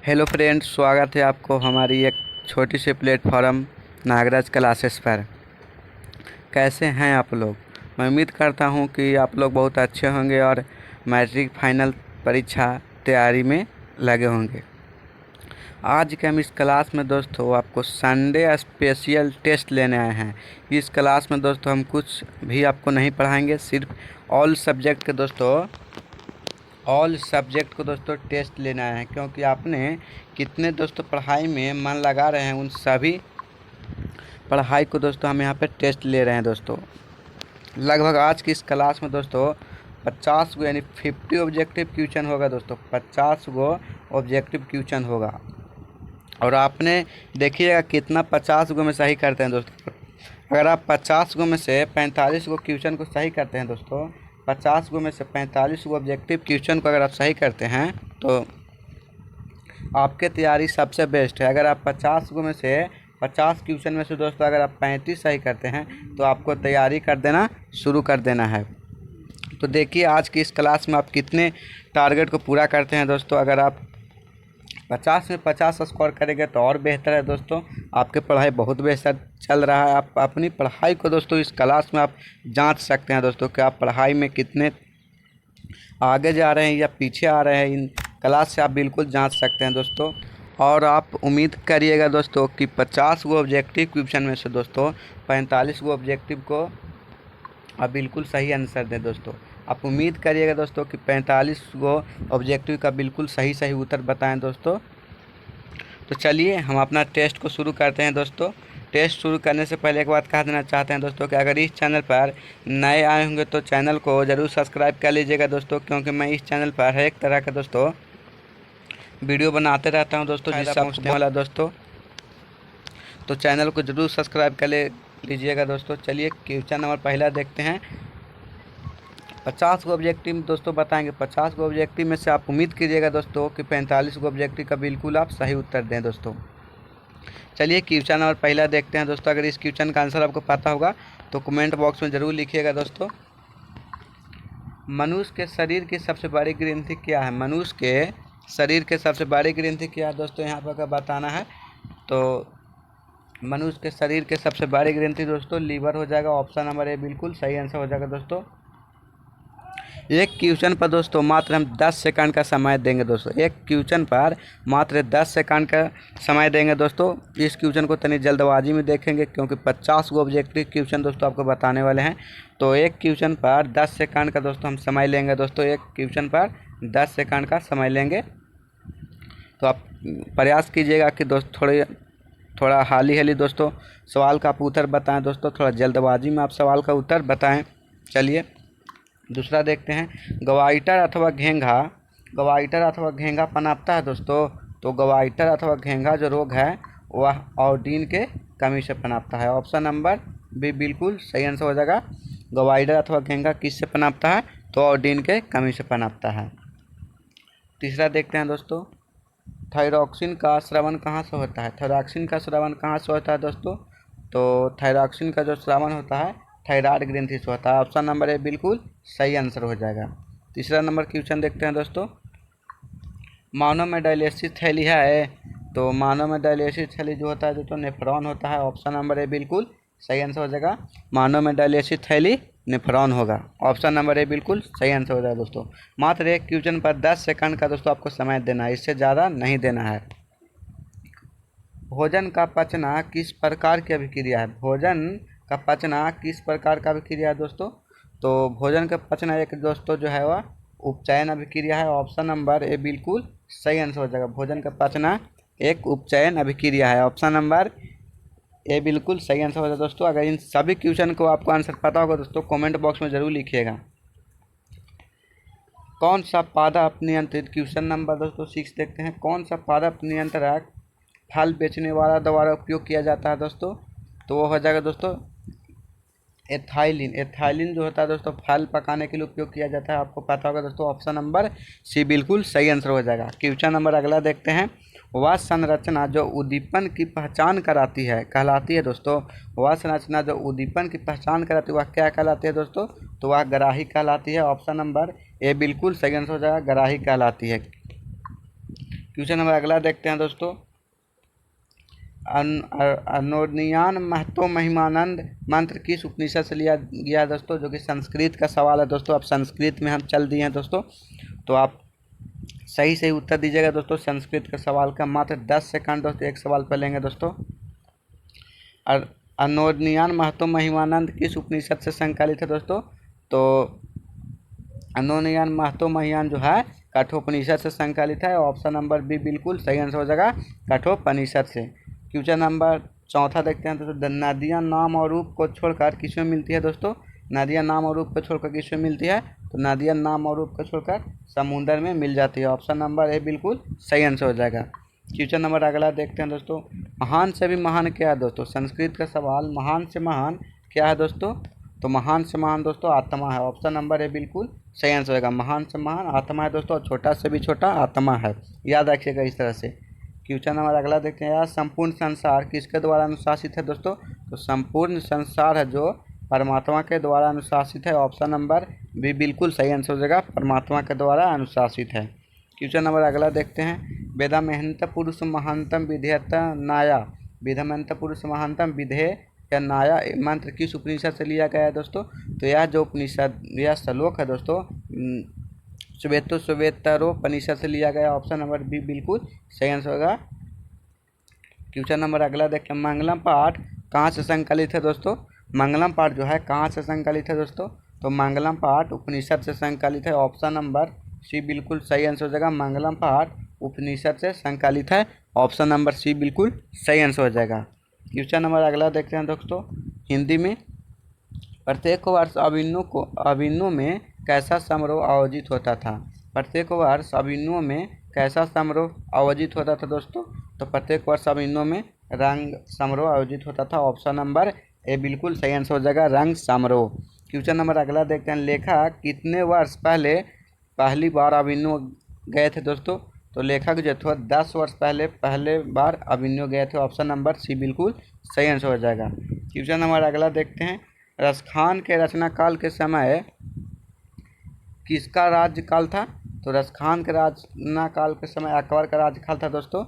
Hello friends, स्वागत है आपको हमारी एक छोटी सी प्लेटफॉर्म नागराज क्लासेस पर। कैसे हैं आप लोग? मैं उम्मीद करता हूं कि आप लोग बहुत अच्छे होंगे और मैट्रिक फाइनल परीक्षा तैयारी में लगे होंगे। आज के हम इस क्लास में दोस्तों आपको संडे स्पेशल टेस्ट लेने आए हैं। इस क्लास में दोस्तों हम कुछ भी आपको नहीं पढ़ाएंगे, सिर्फ ऑल सब्जेक्ट को दोस्तों टेस्ट लेना है, क्योंकि आपने कितने दोस्तों पढ़ाई में मन लगा रहे हैं उन सभी पढ़ाई को दोस्तों हम यहाँ पे टेस्ट ले रहे हैं दोस्तों। लगभग आज की इस क्लास में दोस्तों 50 गो यानी 50 ऑब्जेक्टिव क्वेश्चन होगा दोस्तों। 50 गो ऑब्जेक्टिव क्वेश्चन होगा और आपने देखिएगा कितना 50 गो में सही करते हैं दोस्तों। अगर आप 50 गो में से 45 गो क्वेश्चन को सही करते हैं दोस्तों, 50 गो में से 45 गो ऑब्जेक्टिव क्वेश्चन को अगर आप सही करते हैं तो आपके तैयारी सबसे बेस्ट है। अगर आप 50 गो में से 50 क्वेश्चन में से दोस्तों अगर आप 35 सही करते हैं तो आपको तैयारी कर देना शुरू कर देना है। तो देखिए आज की इस क्लास में आप कितने टारगेट को पूरा करते हैं दोस्तों। अगर आप 50 में 50 स्कोर करेंगे तो और बेहतर है दोस्तों। आपकी पढ़ाई बहुत बेहतर चल रहा है। आप अपनी पढ़ाई को दोस्तों इस क्लास में आप जांच सकते हैं दोस्तों कि आप पढ़ाई में कितने आगे जा रहे हैं या पीछे आ रहे हैं। इन क्लास से आप बिल्कुल जांच सकते हैं दोस्तों। और आप उम्मीद करिएगा दोस्तों कि 50 गो ऑब्जेक्टिव क्वेश्चन में से दोस्तों 45 गो ऑब्जेक्टिव को आप बिल्कुल सही आंसर दें दोस्तों। आप उम्मीद करिएगा दोस्तों कि 45 गो ऑब्जेक्टिव का बिल्कुल सही उत्तर बताएं दोस्तों। तो चलिए हम अपना टेस्ट को शुरू करते हैं दोस्तों। टेस्ट शुरू करने से पहले एक बात कह देना चाहते हैं दोस्तों कि अगर इस चैनल पर नए आए होंगे तो चैनल को ज़रूर सब्सक्राइब कर लीजिएगा दोस्तों, क्योंकि मैं इस चैनल पर हर एक तरह का दोस्तों वीडियो बनाते रहता हूं दोस्तों जिससे पहुँचने वाला दोस्तों। तो चैनल को ज़रूर सब्सक्राइब कर लीजिएगा दोस्तों। चलिए क्वेश्चन नंबर पहला देखते हैं। 50 गो ऑब्जेक्टिव दोस्तों बताएंगे। 50 गो ऑब्जेक्टिव में से आप उम्मीद कीजिएगा दोस्तों कि 45 गो ऑब्जेक्टिव का बिल्कुल आप सही उत्तर दें दोस्तों। चलिए क्वेश्चन नंबर पहला देखते हैं दोस्तों। अगर इस क्वेश्चन का आंसर आपको पता होगा तो कमेंट बॉक्स में ज़रूर लिखिएगा दोस्तों। मनुष्य के शरीर की सबसे बड़ी ग्रंथि क्या है? मनुष्य के शरीर के सबसे बड़ी ग्रंथि क्या है दोस्तों, यहाँ पर बताना है। तो मनुष्य के शरीर के सबसे बड़ी ग्रंथि दोस्तों लीवर हो जाएगा। ऑप्शन नंबर ए बिल्कुल सही आंसर हो जाएगा दोस्तों। एक क्वेश्चन पर दोस्तों मात्र हम 10 सेकंड का समय देंगे दोस्तों। एक क्वेश्चन पर मात्र 10 सेकंड का समय देंगे दोस्तों। इस क्वेश्चन को तनी जल्दबाजी में देखेंगे क्योंकि 50 गो ऑब्जेक्टिव क्वेश्चन दोस्तों आपको बताने वाले हैं। तो एक क्वेश्चन पर 10 सेकंड का दोस्तों हम समय लेंगे दोस्तों। एक क्वेश्चन पर 10 सेकंड का समय लेंगे। तो आप प्रयास कीजिएगा कि दोस्त थोड़ा हाली दोस्तों सवाल का आप उत्तर बताएं दोस्तों। थोड़ा जल्दबाजी में आप सवाल का उत्तर बताएं। चलिए दूसरा देखते हैं। गवाइटर अथवा घेंघा पनपता है दोस्तों। तो गवाइटर अथवा घेंघा जो रोग है वह आयोडीन के कमी से पनपता है। ऑप्शन नंबर बी बिल्कुल सही आंसर हो जाएगा। गवाइटर अथवा घेंघा किससे पनपता है? तो आयोडीन के कमी से पनपता है। तीसरा देखते हैं दोस्तों। थायरॉक्सिन का स्रावन कहाँ से होता है? थायरॉक्सिन का स्रावन कहाँ से होता है दोस्तों? तो थायरॉक्सिन का जो स्रावन होता है थायराइड ग्रंथि से होता है। ऑप्शन नंबर ए बिल्कुल सही आंसर हो जाएगा। तीसरा नंबर क्वेश्चन देखते हैं दोस्तों। मानव में डायलिसिस थैली है। तो मानव में डायलिसिस थैली जो होता है दोस्तों नेफ्रॉन होता है। ऑप्शन नंबर ए बिल्कुल सही आंसर हो जाएगा। मानव में डायलिसिस थैली नेफ्रॉन होगा। ऑप्शन नंबर ए बिल्कुल सही आंसर हो जाएगा दोस्तों। मात्र एक क्वेश्चन पर 10 सेकंड का दोस्तों आपको समय देना है, इससे ज़्यादा नहीं देना है। भोजन का पचना किस प्रकार की अभिक्रिया है? भोजन का पचना किस प्रकार का अभिक्रिया है दोस्तों? तो भोजन का पचना एक दोस्तों जो है वह उपचयन अभिक्रिया है। ऑप्शन नंबर ए बिल्कुल सही आंसर हो जाएगा। भोजन का पचना एक उपचयन अभिक्रिया है। ऑप्शन नंबर ए बिल्कुल सही आंसर हो जाएगा दोस्तों। अगर इन सभी क्वेश्चन को आपको आंसर पता होगा दोस्तों कमेंट बॉक्स में ज़रूर लिखिएगा। कौन सा पादप नियंत्रित, क्वेश्चन नंबर दोस्तों 6 देखते हैं। कौन सा पादप नियंत्रक फल बेचने वाला द्वारा उपयोग किया जाता है दोस्तों? तो वो हो जाएगा दोस्तों एथाइलिन। एथाइलिन जो होता है दोस्तों फल पकाने के लिए उपयोग किया जाता है। आपको पता होगा दोस्तों। ऑप्शन नंबर सी बिल्कुल सही आंसर हो जाएगा। क्वेश्चन नंबर अगला देखते हैं। वह संरचना जो उद्दीपन की पहचान कराती है कहलाती है दोस्तों। वह संरचना जो उद्दीपन की पहचान कराती है वह क्या कहलाती है दोस्तों? तो वह ग्राही कहलाती है। ऑप्शन नंबर ए बिल्कुल सही आंसर हो जाएगा। ग्राही कहलाती है। क्वेश्चन नंबर अगला देखते हैं दोस्तों। अनोनियान महतो महिमानंद मंत्र किस उपनिषद से लिया गया दोस्तों, जो कि संस्कृत का सवाल है दोस्तों। अब संस्कृत में हम चल दिए हैं दोस्तों, तो आप सही सही उत्तर दीजिएगा दोस्तों संस्कृत के सवाल का। मात्र 10 सेकंड दोस्तों एक सवाल पर लेंगे दोस्तों। अनोनियान महतो महिमानंद किस उपनिषद से संकलित है दोस्तों, तो अनोनियान महतो महियान जो है कठोपनिषद से संकलित है। ऑप्शन नंबर बी बिल्कुल सही आंसर हो जाएगा, कठोपनिषद से। क्वेश्चन नंबर चौथा देखते हैं दोस्तों। नदियाँ नाम और रूप को छोड़कर किसमें मिलती है दोस्तों, नदियाँ नाम और रूप को छोड़कर किसमें मिलती है, तो नदियाँ नाम और रूप को छोड़कर समुद्र में मिल जाती है। ऑप्शन नंबर ए बिल्कुल सही आंसर हो जाएगा। क्वेश्चन नंबर अगला देखते हैं दोस्तों। महान से भी महान क्या है दोस्तों, संस्कृत का सवाल। महान से महान क्या है दोस्तों, तो महान से महान दोस्तों आत्मा है। ऑप्शन नंबर ए बिल्कुल सही आंसर होगा, महान से महान आत्मा है दोस्तों, और छोटा से भी छोटा आत्मा है, याद रखिएगा इस तरह से। क्वेश्चन नंबर अगला देखते हैं। यार संपूर्ण संसार किसके द्वारा अनुशासित है दोस्तों, तो संपूर्ण संसार है जो परमात्मा के द्वारा अनुशासित है। ऑप्शन नंबर बी बिल्कुल सही आंसर हो जाएगा, परमात्मा के द्वारा अनुशासित है। क्वेश्चन नंबर अगला देखते हैं। वेदामेहंत पुरुष महानतम विधेयत नाया, वेदामेहंत पुरुष महानतम विधेय या नाया मंत्र किस उपनिषद से लिया गया है दोस्तों, तो यह जो उपनिषद यह श्लोक है दोस्तों श्वेतरोपनिषद से लिया गया। ऑप्शन नंबर बी बिल्कुल सही आंसर होगा। क्वेश्चन नंबर अगला देखते हैं। मंगलम पाठ कहाँ से संकलित है दोस्तों, मंगलम पाठ जो है कहाँ से संकलित है दोस्तों, तो मंगलम पाठ उपनिषद से संकलित है। ऑप्शन नंबर सी बिल्कुल सही आंसर हो जाएगा, मंगलम पाठ उपनिषद से संकलित है। ऑप्शन नंबर सी बिल्कुल सही आंसर हो जाएगा। क्वेश्चन नंबर अगला देखते हैं दोस्तों। हिंदी में प्रत्येक वर्ष अभिन्नों में कैसा समारोह आयोजित होता था, प्रत्येक वर्ष अभिन्नों में कैसा समारोह आयोजित होता था दोस्तों, तो प्रत्येक वर्ष अभिन्नों में रंग समारोह आयोजित होता था। ऑप्शन नंबर ए बिल्कुल सही आंसर हो जाएगा, रंग समारोह। क्वेश्चन नंबर अगला देखते हैं। लेखक कितने वर्ष पहले पहली बार अभिन्नों गए थे दोस्तों, तो लेखक जो थे 10 वर्ष पहले बार अभिन्नों गए थे। ऑप्शन नंबर सी बिल्कुल सही आंसर हो जाएगा। क्वेश्चन नंबर अगला देखते हैं। रसखान के रचना काल के समय किसका राज्यकाल था, तो रसखान के रचना काल के समय अकबर का राज्यकाल था दोस्तों।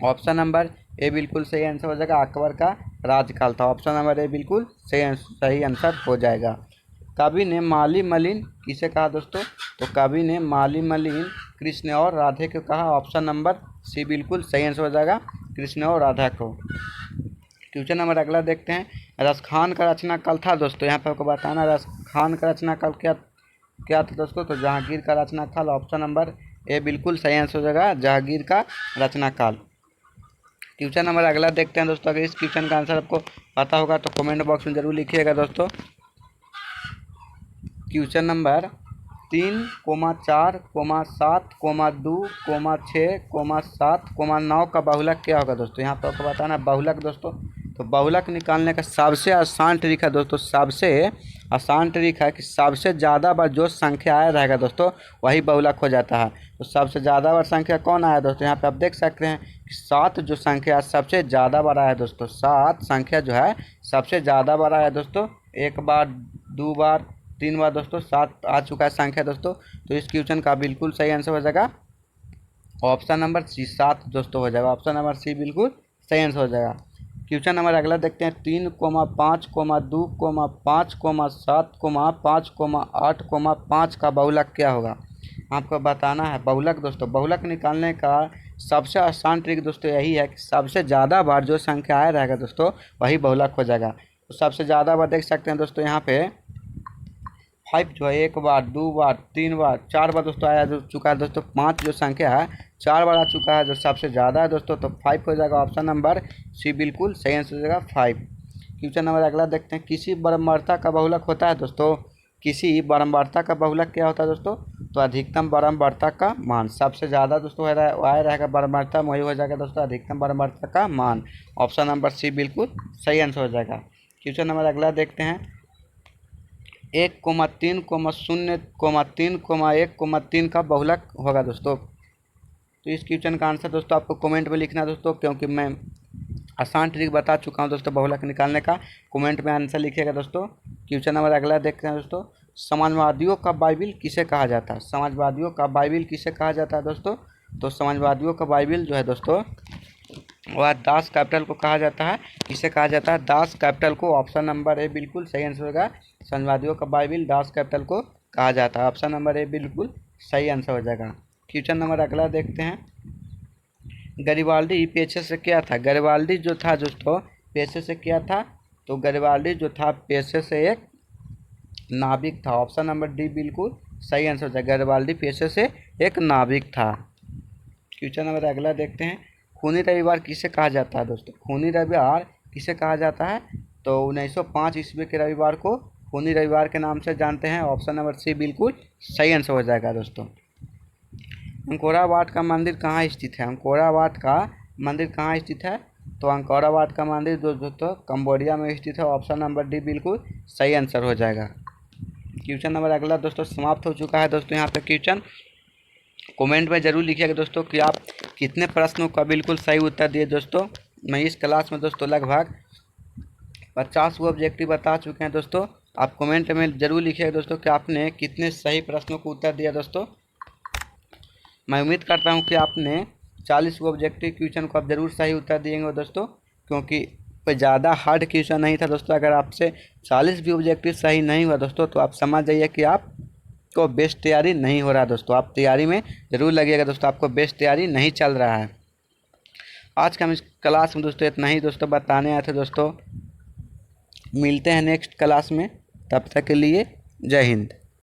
ऑप्शन नंबर ए बिल्कुल सही आंसर हो जाएगा, अकबर का राज्यकाल था। ऑप्शन नंबर ए बिल्कुल सही आंसर हो जाएगा। कवि ने माली मलिन किसे कहा दोस्तों, तो कवि ने माली मलिन कृष्ण और राधे को कहा। ऑप्शन नंबर सी बिल्कुल सही आंसर हो जाएगा, कृष्ण और राधा को। क्वेश्चन नंबर अगला देखते हैं। रसखान का रचना काल था दोस्तों, यहाँ पर आपको बताना रसखान का रचना काल क्या था दोस्तों, तो जहांगीर का रचना काल। ऑप्शन नंबर ए बिल्कुल सही आंसर हो जाएगा, जहांगीर का रचना काल। क्वेश्चन नंबर अगला देखते हैं दोस्तों। अगर इस क्वेश्चन का आंसर आपको पता होगा तो कमेंट बॉक्स में जरूर लिखिएगा दोस्तों। क्वेश्चन नंबर 3, 4, 7, 2, 6, 7, 9 का बहुलक क्या होगा दोस्तों, यहाँ पर आपको बताना बहुलक दोस्तों। तो बहुलक निकालने का सबसे आसान तरीका दोस्तों, सबसे आसान तरीका है कि सबसे ज़्यादा बार जो संख्या आया रहेगा दोस्तों वही बहुलक हो जाता है। तो सबसे ज़्यादा बार संख्या कौन आया दोस्तों, यहाँ पे आप देख सकते हैं कि 7 जो संख्या सबसे ज़्यादा बार आया दोस्तों, 7 संख्या जो है सबसे ज़्यादा बार आया दोस्तों। 1 बार, 2 बार, 3 बार दोस्तों 7 आ चुका है संख्या दोस्तों। तो इस क्वेश्चन का बिल्कुल सही आंसर हो जाएगा ऑप्शन नंबर सी, 7 दोस्तों हो जाएगा। ऑप्शन नंबर सी बिल्कुल सही आंसर हो जाएगा। क्वेश्चन नंबर अगला देखते हैं। 3, 5, 2, 5, 7, 5, 8, 5 का बहुलक क्या होगा, आपको बताना है बहुलक दोस्तों। बहुलक निकालने का सबसे आसान ट्रिक दोस्तों यही है कि सबसे ज़्यादा बार जो संख्या आया रहेगा दोस्तों वही बहुलक हो जाएगा। तो सबसे ज़्यादा बार देख सकते हैं दोस्तों यहाँ पे 5 जो है 1 बार, 2 बार, 3 बार, 4 बार दोस्तों आया जो चुका है दोस्तों। 5 जो संख्या है 4 बार आ चुका है जो सबसे ज़्यादा है दोस्तों, तो 5 हो जाएगा। ऑप्शन नंबर सी बिल्कुल सही आंसर हो जाएगा 5। क्वेश्चन नंबर अगला देखते हैं। किसी बारंबारता का बहुलक होता है दोस्तों, किसी बारंबारता का बहुलक क्या होता है दोस्तों, तो अधिकतम बारंबारता का मान। सबसे ज़्यादा दोस्तों आया रहेगा बारंबारता, वही हो जाएगा दोस्तों अधिकतम बारंबारता का मान। ऑप्शन नंबर सी बिल्कुल सही आंसर हो जाएगा। क्वेश्चन नंबर अगला देखते हैं। 1, 3, 0, 3, 1, 3 का बहुलक होगा दोस्तों। तो इस क्वेश्चन का आंसर दोस्तों आपको कमेंट में लिखना है दोस्तों, क्योंकि मैं आसान ट्रिक बता चुका हूं दोस्तों बहुलक निकालने का। कमेंट में आंसर लिखिएगा दोस्तों। क्वेश्चन नंबर अगला देखते हैं दोस्तों। समाजवादियों का बाइबिल किसे कहा जाता है, समाजवादियों का बाइबिल किसे कहा जाता है दोस्तों, तो समाजवादियों का बाइबिल जो है दोस्तों वह दास कैपिटल को कहा जाता है। किसे कहा जाता है? दास कैपिटल को। ऑप्शन नंबर ए बिल्कुल सही आंसर होगा। समाजवादियों का बाइबिल दास कैपिटल को कहा जाता है। ऑप्शन नंबर ए बिल्कुल सही आंसर हो जाएगा। क्वेश्चन नंबर अगला देखते हैं। गरिबाल्डी पेशे से क्या था? गरिबाल्डी जो था दोस्तों पेशे से क्या था? तो गरिबाल्डी जो था पेशे से एक नाविक था। ऑप्शन नंबर डी बिल्कुल सही आंसर हो जाएगा। गरिबाल्डी पेशे से एक नाविक था। क्वेश्चन नंबर अगला देखते हैं। खूनी रविवार किसे कहा जाता है दोस्तों? खूनी रविवार किसे कहा जाता है? तो 1905 ईस्वी के रविवार को खूनी रविवार के नाम से जानते हैं। ऑप्शन नंबर सी बिल्कुल सही आंसर हो जाएगा दोस्तों। अंकोरा वाट का मंदिर कहाँ स्थित है? अंकोरा वाट का मंदिर कहाँ स्थित है? तो अंकोरा वाट का मंदिर दोस्तों कंबोडिया में स्थित है। ऑप्शन नंबर डी बिल्कुल सही आंसर हो जाएगा। क्वेश्चन नंबर अगला दोस्तों समाप्त हो चुका है दोस्तों। यहाँ पे क्वेश्चन कमेंट में ज़रूर लिखिएगा दोस्तों कि आप कितने प्रश्नों का बिल्कुल सही उत्तर दिए दोस्तों। मैं इस क्लास में दोस्तों लगभग 50 को ऑब्जेक्टिव बता चुके हैं दोस्तों। आप कमेंट में ज़रूर लिखिएगा दोस्तों कि आपने कितने सही प्रश्नों को उत्तर दिया दोस्तों। मैं उम्मीद करता हूं कि आपने 40 को ऑब्जेक्टिव क्वेश्चन को आप ज़रूर सही उत्तर दिएंगे दोस्तों, क्योंकि कोई ज़्यादा हार्ड क्वेश्चन नहीं था दोस्तों। अगर आपसे 40 भी ऑब्जेक्टिव सही नहीं हुआ दोस्तों तो आप समझ जाइए कि आपको बेस्ट तैयारी नहीं हो रहा दोस्तों। आप तैयारी में ज़रूर लगिएगा दोस्तों, आपको बेस्ट तैयारी नहीं चल रहा है। आज का हम इस क्लास में दोस्तों इतना ही दोस्तों बताने आए थे दोस्तों। मिलते हैं नेक्स्ट क्लास में, तब तक के लिए जय हिंद।